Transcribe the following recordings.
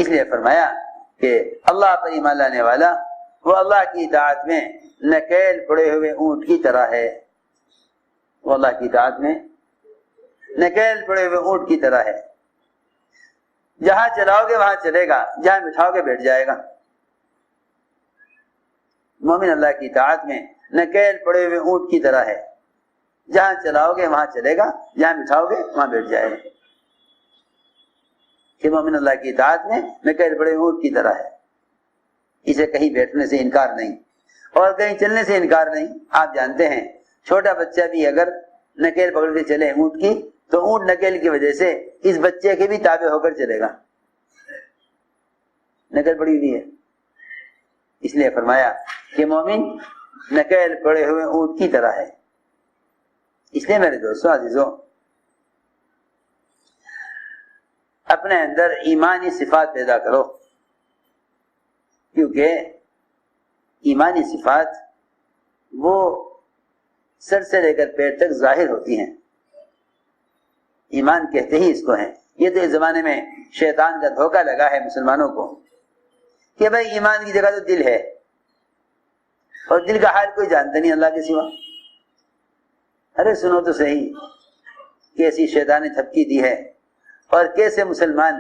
اس لیے فرمایا کہ اللہ پر ایمان لانے والا وہ اللہ کی اطاعت میں نکیل پڑے ہوئے اونٹ کی طرح ہے، وہ اللہ کی اطاعت میں نکیل پڑے ہوئے اونٹ کی طرح ہے، جہاں چلاؤ گے وہاں چلے گا، جہاں بٹھاؤ گے بیٹھ جائے گا۔ مومن اللہ کی اطاعت میں نکیل پڑے ہوئے اونٹ کی طرح ہے، جہاں چلاؤ گے وہاں چلے گا، جہاں بٹھاؤ گے وہاں بیٹھ جائے گا۔ کہ مومن اللہ کی اطاعت میں نکیل پڑے ہوئے اونٹ کی طرح ہے، اسے کہیں بیٹھنے سے انکار نہیں اور کہیں چلنے سے انکار نہیں۔ آپ جانتے ہیں چھوٹا بچہ بھی اگر نکیل پکڑ کے چلے اونٹ کی تو اونٹ نکیل کی وجہ سے اس بچے کے بھی تابع ہو کر چلے گا، نکیل پڑی ہوئی ہے۔ اس لیے فرمایا کہ مومن نکیل پڑے ہوئے اونٹ کی طرح ہے۔ اس لیے میرے دوستوں عزیزوں، اپنے اندر ایمانی صفات پیدا کرو، کیونکہ ایمانی صفات وہ سر سے لے کر پیر تک ظاہر ہوتی ہیں۔ ایمان کہتے ہی اس کو ہیں۔ یہ تو اس زمانے میں شیطان کا دھوکہ لگا ہے مسلمانوں کو کہ بھائی ایمان کی جگہ تو دل ہے، اور دل کا حال کوئی جانتا نہیں اللہ کے سوا۔ ارے سنو تو صحیح، کیسی شیطان نے تھپکی دی ہے اور کیسے مسلمان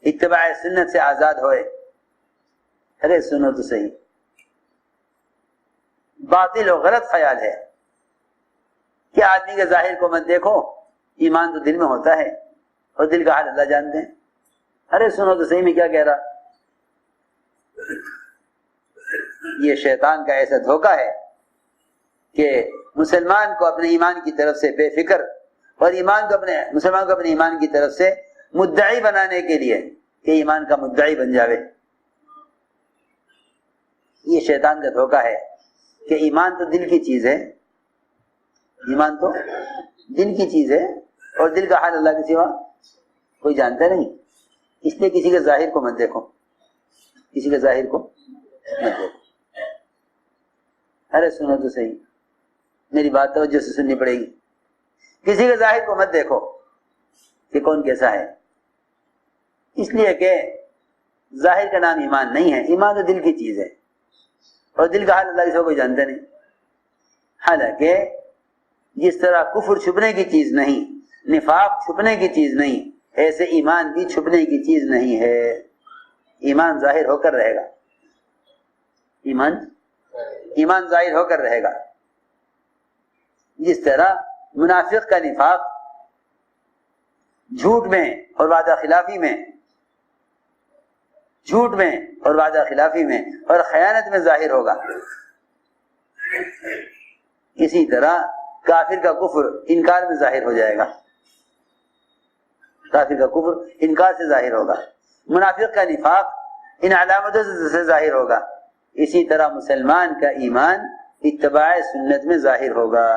اتباع سنت سے آزاد ہوئے۔ ارے سنو تو صحیح، باطل و غلط خیال ہے کہ آدمی کے ظاہر کو مت دیکھو، ایمان تو دل میں ہوتا ہے اور دل کا حال اللہ جانتے ہیں۔ ارے سنو تو صحیح میں کیا کہہ رہا، یہ شیطان کا ایسا دھوکہ ہے کہ مسلمان کو اپنے ایمان کی طرف سے بے فکر اور مسلمان کو اپنے ایمان کی طرف سے مدعی بنانے کے لیے کہ ایمان کا مدعی بن جاوے۔ یہ شیطان کا دھوکہ ہے کہ ایمان تو دل کی چیز ہے، ایمان تو دل کی چیز ہے اور دل کا حال اللہ کے سوا کوئی جانتا نہیں۔ اس لیے کسی کے ظاہر کو مت دیکھو، کسی کے ظاہر کو مت دیکھو۔ ارے سنو تو صحیح، میری بات توجہ سے سننی پڑے گی۔ کسی کے ظاہر کو مت دیکھو کہ کون کیسا ہے، اس لیے کہ ظاہر کا نام ایمان نہیں ہے، ایمان تو دل کی چیز ہے اور دل کا حال اللہ کے سوا کوئی جانتا نہیں۔ حالانکہ جس طرح کفر چھپنے کی چیز نہیں، نفاق چھپنے کی چیز نہیں، ایسے ایمان بھی چھپنے کی چیز نہیں ہے۔ ایمان ظاہر ہو کر رہے گا، ایمان ظاہر ہو کر رہے گا۔ جس طرح منافق کا نفاق جھوٹ میں اور وعدہ خلافی میں، جھوٹ میں اور وعدہ خلافی میں اور خیانت میں ظاہر ہوگا، اسی طرح کافر کا کفر انکار میں ظاہر ہو جائے گا، کافر کا کفر انکار سے ظاہر ہوگا، منافق کا نفاق ان علامتوں سے ظاہر ہوگا۔ اسی طرح مسلمان کا ایمان اتباع سنت میں ظاہر ہوگا۔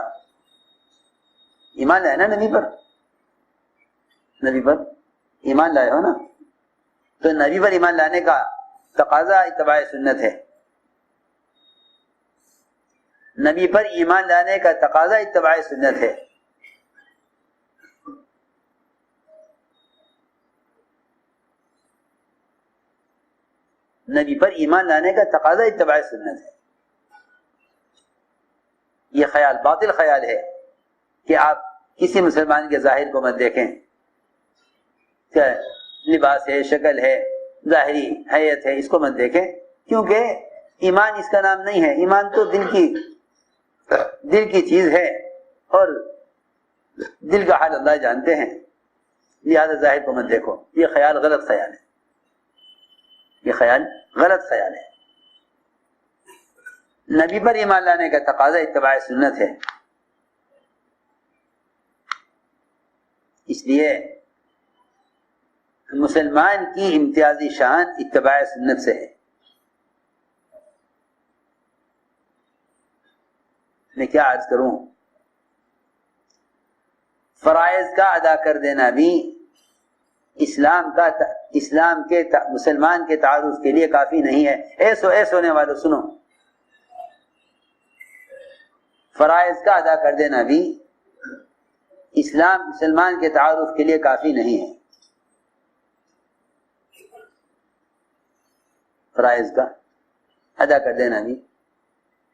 ایمان لائے نا نبی پر، نبی پر ایمان لائے ہو نا، تو نبی پر ایمان لانے کا تقاضا اتباع سنت ہے، نبی پر ایمان لانے کا تقاضا اتباع سنت ہے۔ نبی پر ایمان لانے کا تقاضا اتباع سنت ہے۔ یہ خیال باطل خیال ہے کہ آپ کسی مسلمان کے ظاہر کو مت دیکھیں، کیا لباس ہے، شکل ہے، ظاہری حیت ہے، اس کو مت دیکھیں، کیونکہ ایمان اس کا نام نہیں ہے۔ ایمان تو دل کی چیز ہے اور دل کا حال اللہ جانتے ہیں، لہذا ظاہر کو مت دیکھو۔ یہ خیال غلط خیال ہے، یہ خیال غلط خیال ہے۔ نبی پر ایمان لانے کا تقاضا اتباع سنت ہے، اس لیے مسلمان کی امتیازی شان اتباع سنت سے ہے۔ میں کیا عرض کروں، فرائض کا ادا کر دینا بھی اسلام کے مسلمان کے تعارف کے لیے کافی نہیں ہے۔ ایس ہونے والوں سنو، فرائض کا ادا کر دینا بھی مسلمان کے تعارف کے لیے کافی نہیں ہے۔ فرائض کا ادا کر دینا بھی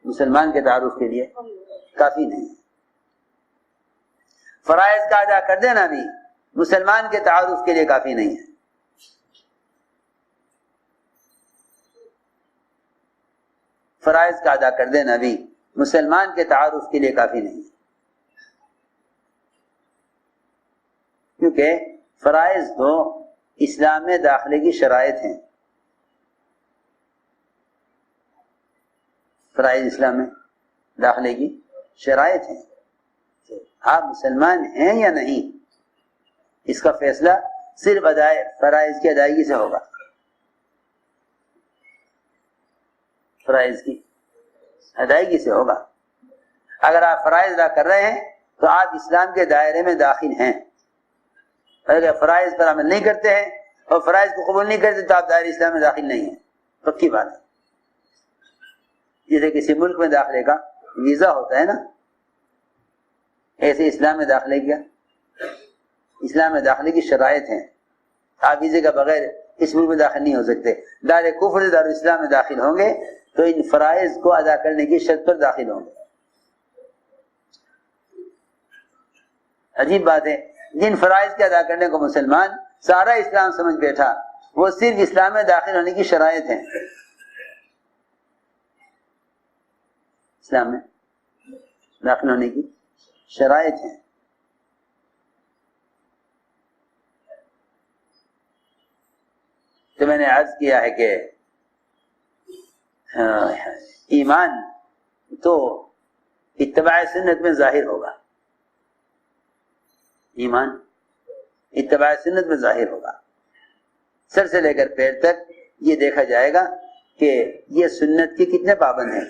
مسلمان کے تعارف کے لیے کافی نہیں ہے. فرائض کا ادا کر دینا بھی مسلمان کے تعارف کے لیے کافی نہیں ہے. فرائض کا ادا کر دینا بھی مسلمان کے تعارف کے لیے کافی نہیں ہے، کیونکہ فرائض تو اسلام میں داخلے کی شرائط ہیں. فرائض اسلام میں داخلے کی شرائط ہیں. آپ مسلمان ہیں یا نہیں، اس کا فیصلہ صرف فرائض کی ادائیگی سے ہوگا. فرائض کی ادائیگی سے ہوگا. اگر آپ فرائض ادا کر رہے ہیں تو آپ اسلام کے دائرے میں داخل ہیں. اگر فرائض پر عمل نہیں کرتے ہیں اور فرائض کو قبول نہیں کرتے تو آپ دائرے اسلام میں داخل نہیں ہیں. پکی بات ہے. جیسے کسی ملک میں داخلے کا ویزا ہوتا ہے نا، ایسے اسلام میں داخلے کیا، اسلام میں داخلے کی شرائط ہیں. آپ ویزے کا بغیر اس ملک میں داخل نہیں ہو سکتے. دار کفر دار اسلام میں داخل ہوں گے تو ان فرائض کو ادا کرنے کی شرط پر داخل ہوں گے. عجیب بات ہے، جن فرائض کے ادا کرنے کو مسلمان سارا اسلام سمجھ بیٹھا وہ صرف اسلام میں داخل ہونے کی شرائط ہیں. اسلام میں داخل ہونے کی شرائط ہیں. تو میں نے عرض کیا ہے کہ ایمان تو اتباع سنت میں ظاہر ہوگا. ایمان اتباع سنت میں ظاہر ہوگا. سر سے لے کر پیر تک یہ دیکھا جائے گا کہ یہ سنت کے کتنے پابند ہیں.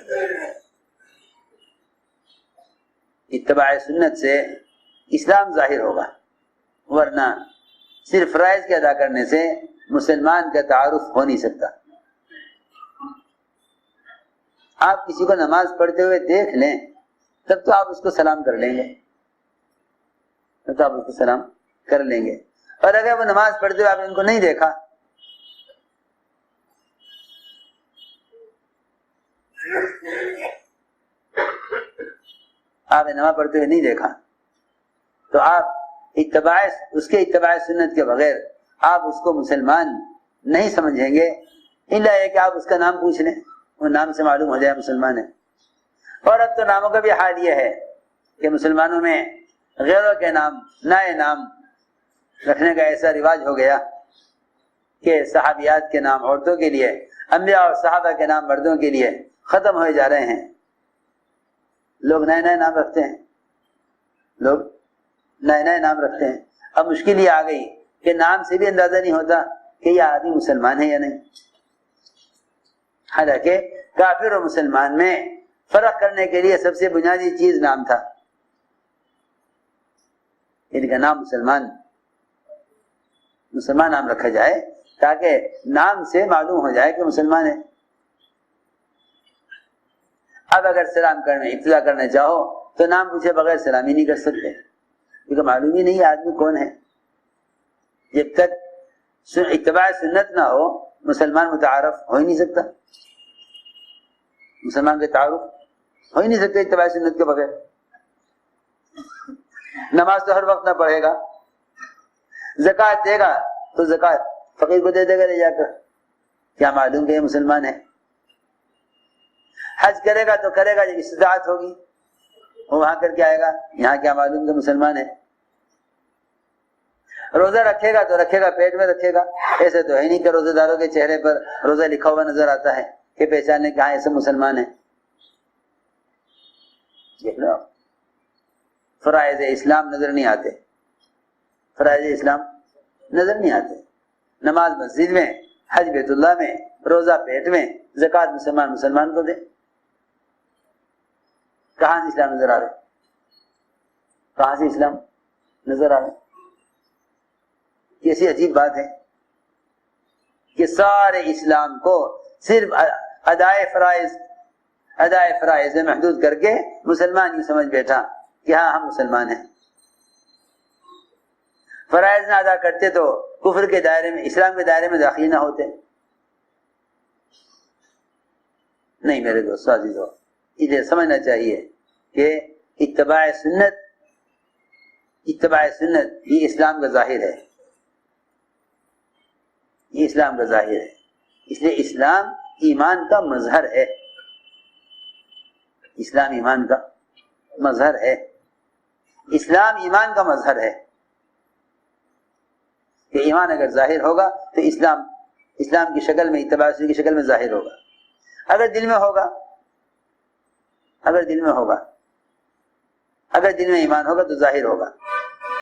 اتباع سنت سے اسلام ظاہر ہوگا، ورنہ صرف فرائض کے ادا کرنے سے مسلمان کا تعارف ہو نہیں سکتا. آپ کسی کو نماز پڑھتے ہوئے دیکھ لیں تب تو آپ اس کو سلام کر لیں گے، تب تو آپ اس کو سلام کر لیں گے. اور اگر وہ نماز پڑھتے ہوئے آپ نے ان کو نہیں دیکھا، آپ نے نماز پڑھتے ہوئے نہیں دیکھا تو آپ اس کے اتباع سنت کے بغیر آپ اس کو مسلمان نہیں سمجھیں گے، الا یہ کہ آپ اس کا نام پوچھ لیں، وہ نام سے معلوم ہو جائے مسلمان ہے. اور اب تو ناموں کا بھی حال یہ ہے کہ مسلمانوں میں غیروں کے نام، نئے نام رکھنے کا ایسا رواج ہو گیا کہ صحابیات کے نام عورتوں کے لیے، انبیاء اور صحابہ کے نام مردوں کے لیے ختم ہوئے جا رہے ہیں. لوگ نئے نئے نام رکھتے ہیں، لوگ نئے نئے نام رکھتے ہیں. اب مشکل یہ آ گئی کہ نام سے بھی اندازہ نہیں ہوتا کہ یہ آدمی مسلمان ہے یا نہیں. حالانکہ کافر اور مسلمان میں فرق کرنے کے لیے سب سے بنیادی چیز نام تھا. ان کا نام مسلمان نام رکھا جائے تاکہ نام سے معلوم ہو جائے کہ مسلمان ہے. اب اگر سلام ابتدا کرنا چاہو تو نام پوچھے بغیر سلامی نہیں کر سکتے، کیونکہ معلوم ہی نہیں آدمی کون ہے. جب تک اتباع سنت نہ ہو مسلمان متعارف ہو ہی نہیں سکتا، مسلمان کے تعارف ہو ہی نہیں سکتا اتباع سنت کے بغیر. نماز تو ہر وقت نہ پڑھے گا، زکوٰۃ دے گا تو زکوٰۃ فقیر کو دے دے گا لے جا کر، کیا معلوم کہ یہ مسلمان ہے. حج کرے گا تو کرے گا جب استطاعت ہوگی، وہ وہاں کر کے آئے گا، یہاں کیا معلوم کہ مسلمان ہے. روزہ رکھے گا تو رکھے گا، پیٹ میں رکھے گا. ایسے تو ہے نہیں کہ روزہ داروں کے چہرے پر روزہ لکھا ہوا نظر آتا ہے کہ پہچانے کہاں ایسے مسلمان ہیں. دیکھ لو، فرائض اسلام نظر نہیں آتے، فرائض اسلام نظر نہیں آتے. نماز مسجد میں، حج بیت اللہ میں، روزہ پیٹ میں، زکوٰۃ مسلمان کو دے. کہاں سے اسلام نظر آ رہے؟ کہاں سے اسلام نظر آ رہے؟ کیسی عجیب بات ہے کہ سارے اسلام کو صرف ادائے فرائض میں محدود کر کے مسلمان یہ سمجھ بیٹھا کہ ہاں ہم مسلمان ہیں. فرائض نہ ادا کرتے تو کفر کے دائرے میں، اسلام کے دائرے میں داخل نہ ہوتے. نہیں میرے دوستو عزیزو، اسے سمجھنا چاہیے کہ اتباع سنت یہ اسلام کا ظاہر ہے، یہ اسلام کا ظاہر ہے، اس لیے اسلام ایمان کا مظہر ہے، اسلام ایمان کا مظہر ہے، اسلام ایمان کا مظہر ہے کہ ایمان اگر ظاہر ہوگا تو اسلام کی شکل میں، اتباع سنت کی شکل میں ظاہر ہوگا، اگر دل میں ہوگا، اگر دل میں ایمان ہوگا تو ظاہر ہوگا۔